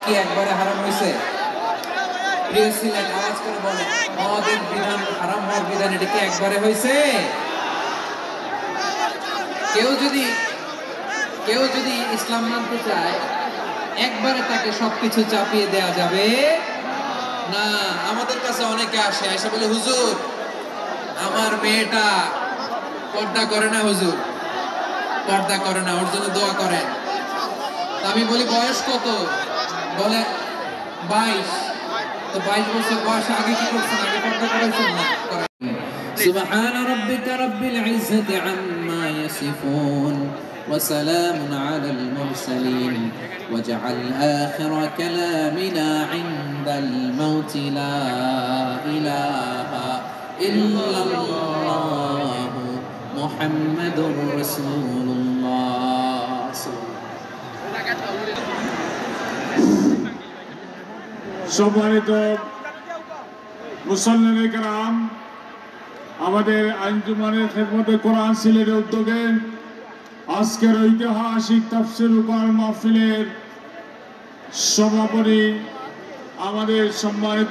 কি একবারে হারাম হয়েছে? প্রিয় সিলেট আওয়াজ করে বলে, মদের বিধান হারাম হওয়ার বিধান এটা কি একবারে হয়েছে? কেউ যদি ইসলাম মানতে চায় একবারে তাকে সবকিছু চাপিয়ে দেয়া যাবে না। আমাদের কাছে অনেকে আসে এসে বলে, হুজুর আমার মেয়েটা পর্দা করে না, হুজুর পর্দা করে না, ওর জন্য দোয়া করেন। আমি বলি বয়স কত? বলে 22। তো 22 বছর বয়স আগে কি করছেন? আগে পর্দা করেছেন না? সুবহান রাব্বিকা রাব্বিল ইজ্জাতি আম্মা ইয়াসিফুন ওয়া সালামুন আলাল মুরসালিন ওয়াজআল আখিরা কালামিনা ইনদাল মাউত লা ইলাহা ইল্লাল্লাহ মুহাম্মাদুর রাসূলুল্লাহ। সম্মানিত মুসল্লিনে কেরাম, আমাদের আঞ্জুমানের খেদমতে কোরআন সিলেটের উদ্যোগে আজকের ঐতিহাসিক তাফসীর কোরআন মাহফিলের সভাপতি আমাদের সম্মানিত